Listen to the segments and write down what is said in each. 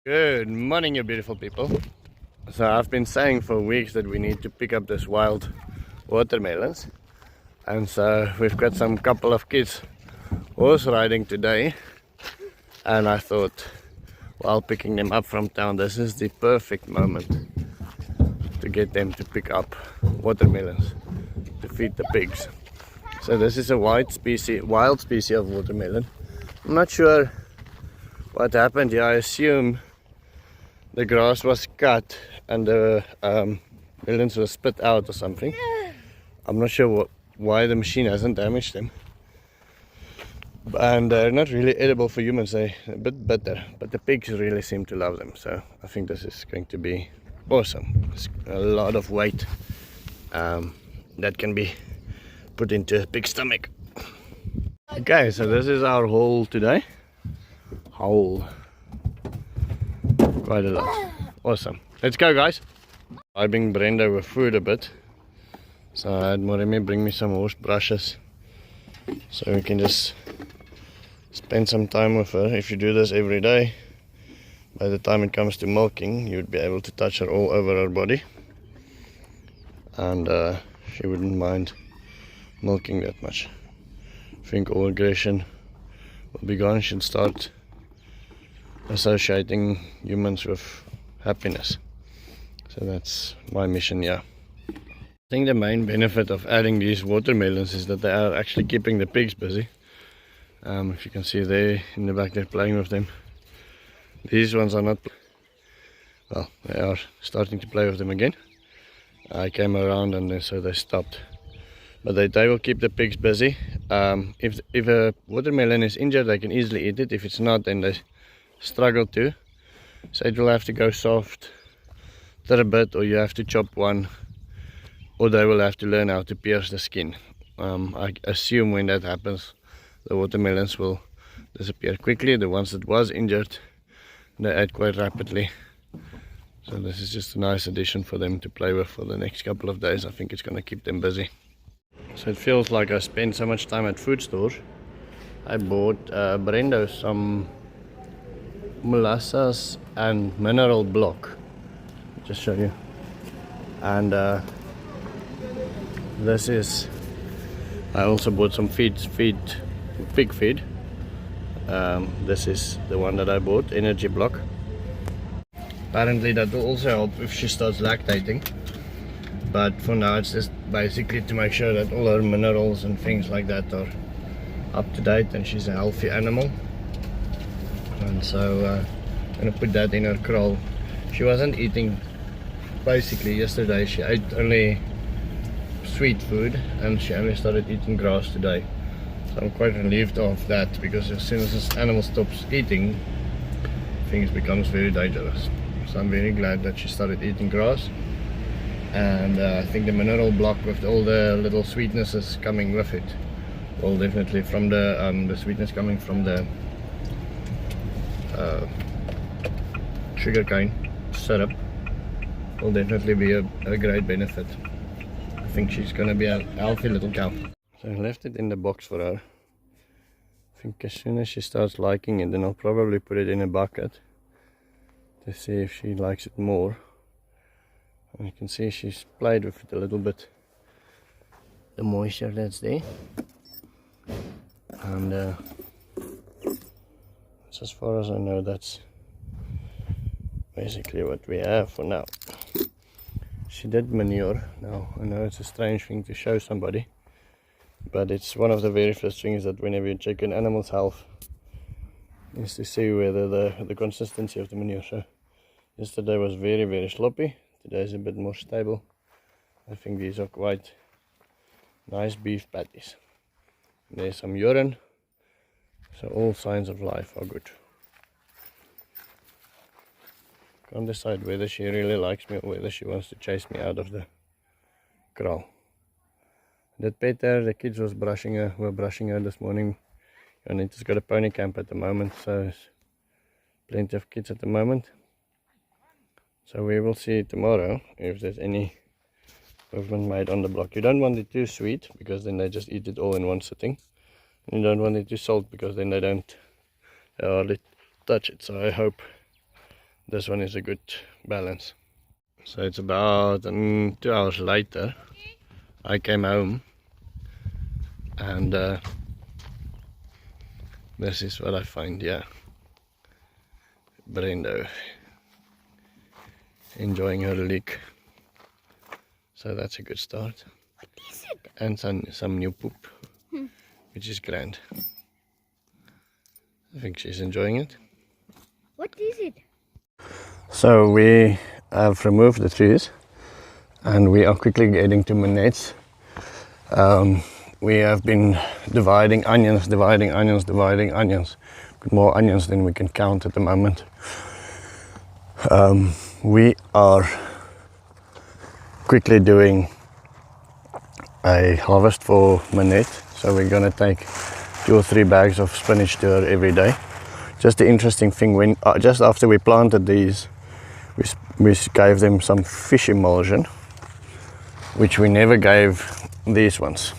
Good morning, you beautiful people. So I've been saying for weeks that we need to pick up this wild watermelons, and so we've got some couple of kids horse riding today, and I thought while picking them up from town, this is the perfect moment to get them to pick up watermelons to feed the pigs. So this is a wild species of watermelon. I'm not sure what happened here. I assume the grass was cut and the melons were spit out or something. I'm not sure why the machine hasn't damaged them. And they're not really edible for humans, they're a bit bitter, but the pigs really seem to love them. So I think this is going to be awesome. It's a lot of weight that can be put into a pig's stomach. Okay, so this is our haul today. Haul. Quite a lot. Awesome. Let's go, guys. I've been Brenda with food a bit, so I had Moremi bring me some horse brushes so we can just spend some time with her. If you do this every day, by the time it comes to milking, you'd be able to touch her all over her body, and she wouldn't mind milking that much. I think all aggression will be gone. She'll start associating humans with happiness. So that's my mission here. I think the main benefit of adding these watermelons is that they are actually keeping the pigs busy. If you can see there in the back, they're playing with them. These ones are not, well, they are starting to play with them again. I came around and so they stopped. But they will keep the pigs busy. If a watermelon is injured, they can easily eat it. If it's not, then they struggle to. So it will have to go soft a bit, or you have to chop one, or they will have to learn how to pierce the skin. I assume when that happens, the watermelons will disappear quickly. The ones that was injured, they ate quite rapidly. So this is just a nice addition for them to play with for the next couple of days. I think it's going to keep them busy. So it feels like I spend so much time at food stores. I bought Brenda some molasses and mineral block. Just show you. And this is, I also bought some pig feed. This is the one that I bought, energy block. Apparently that will also help if she starts lactating, but for now it's just basically to make sure that all her minerals and things like that are up to date and she's a healthy animal. And so I'm gonna put that in her kraal. She wasn't eating, basically yesterday she ate only sweet food and she only started eating grass today. So I'm quite relieved of that, because as soon as this animal stops eating, things becomes very dangerous. So I'm very glad that she started eating grass. And I think the mineral block with all the little sweetnesses coming with it will definitely, from the sweetness coming from the sugarcane syrup, will definitely be a great benefit. I think she's gonna be a healthy little cow. So I left it in the box for her. I think as soon as she starts liking it, then I'll probably put it in a bucket to see if she likes it more. And you can see she's played with it a little bit, the moisture that's there. And as far as I know, that's basically what we have for now. She did manure. Now I know it's a strange thing to show somebody, but it's one of the very first things that whenever you check an animal's health is to see whether the consistency of the manure. So yesterday was very sloppy. Today is a bit more stable. I think these are quite nice beef patties. There's some urine, so all signs of life are good. Can't decide whether she really likes me or whether she wants to chase me out of the kraal. That better, the kids were brushing her this morning. Janita's got a pony camp at the moment, so there's plenty of kids at the moment. So we will see tomorrow if there's any movement made on the block. You don't want it too sweet, because then they just eat it all in one sitting. And you don't want it too salt, because then they hardly touch it. So I hope this one is a good balance. So it's about 2 hours later I came home, and this is what I find here. Brendo enjoying her lick, so that's a good start. What is it? And some new poop, which is grand. I think she's enjoying it. What is it? So we have removed the trees and we are quickly getting to minutes. We have been dividing onions. Got more onions than we can count at the moment. We are quickly doing a harvest for Minette, so we're gonna take 2 or 3 bags of spinach to her every day. Just the interesting thing, when just after we planted these, we gave them some fish emulsion, which we never gave these ones.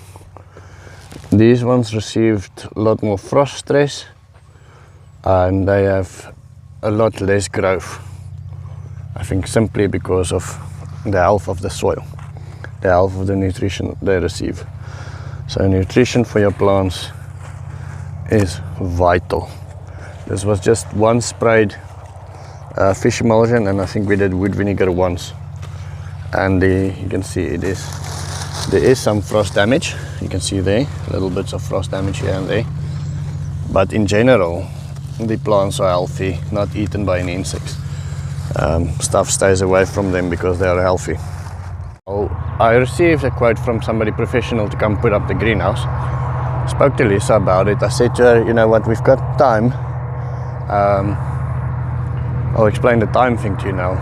These ones received a lot more frost stress and they have a lot less growth. I think simply because of the health of the soil, the health of the nutrition they receive. So nutrition for your plants is vital. This was just one sprayed fish emulsion, and I think we did wood vinegar once. And you can see there is some frost damage. You can see there, little bits of frost damage here and there. But in general, the plants are healthy, not eaten by any insects. Stuff stays away from them because they are healthy. Oh, I received a quote from somebody professional to come put up the greenhouse. Spoke to Lissa about it. I said to her, you know what, we've got time. I'll explain the time thing to you now.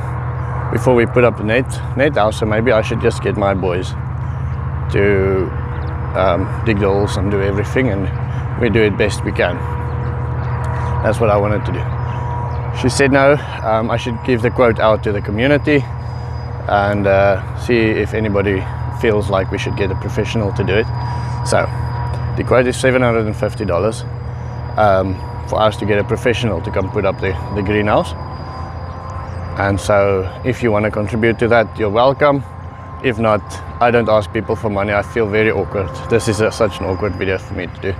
Before we put up the net house, so maybe I should just get my boys to dig the holes and do everything, and we do it best we can. That's what I wanted to do. She said no, I should give the quote out to the community and see if anybody feels like we should get a professional to do it. So the quote is $750 for us to get a professional to come put up the greenhouse. And so if you want to contribute to that, you're welcome. If not, I don't ask people for money. I feel very awkward. This is such an awkward video for me to do.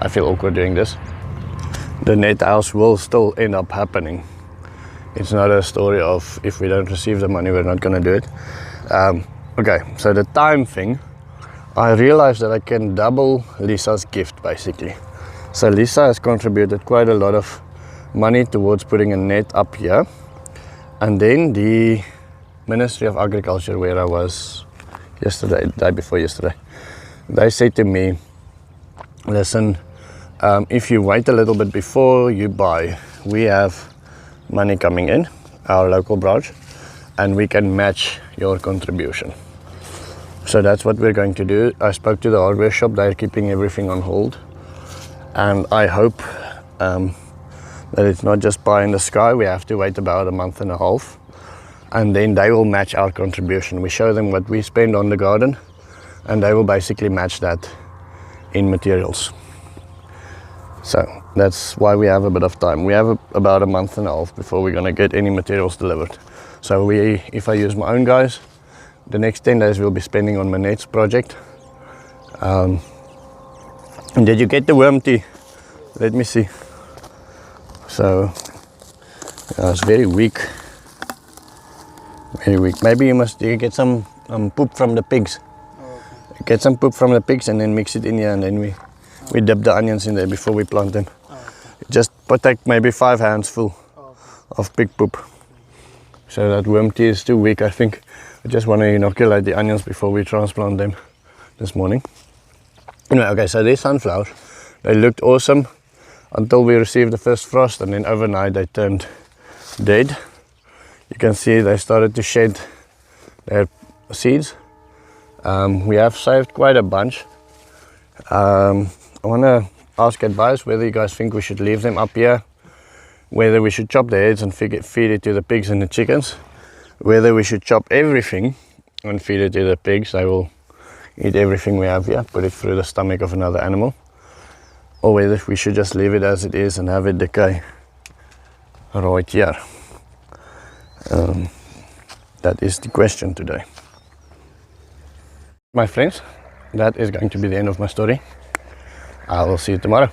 I feel awkward doing this. The net house will still end up happening. It's not a story of if we don't receive the money, we're not going to do it. Okay, so the time thing, I realized that I can double Lissa's gift basically. So Lissa has contributed quite a lot of money towards putting a net up here. And then the Ministry of Agriculture, where I was yesterday, the day before yesterday, they said to me, listen, if you wait a little bit before you buy, we have money coming in, our local branch, and we can match your contribution. So that's what we're going to do. I spoke to the hardware shop, they're keeping everything on hold. And I hope that it's not just pie in the sky. We have to wait about a month and a half. And then they will match our contribution. We show them what we spend on the garden, and they will basically match that in materials. So that's why we have a bit of time. We have about a month and a half before we're gonna get any materials delivered. So if I use my own guys, the next 10 days we'll be spending on Minette's project. And did you get the worm tea? Let me see. So it's very weak. Very weak. Maybe you get some poop from the pigs. Oh, okay. Get some poop from the pigs and then mix it in here, and then we dip the onions in there before we plant them. Oh, okay. Just take maybe 5 hands full of pig poop. So that worm tea is too weak, I think. I just want to inoculate the onions before we transplant them this morning. Anyway, okay, so these sunflowers, they looked awesome until we received the first frost, and then overnight they turned dead. You can see they started to shed their seeds. We have saved quite a bunch. I want to ask advice whether you guys think we should leave them up here, whether we should chop the heads and feed it to the pigs and the chickens, whether we should chop everything and feed it to the pigs. They will eat everything we have here, put it through the stomach of another animal, or whether we should just leave it as it is and have it decay right here. That is the question today. My friends, that is going to be the end of my story. I will see you tomorrow.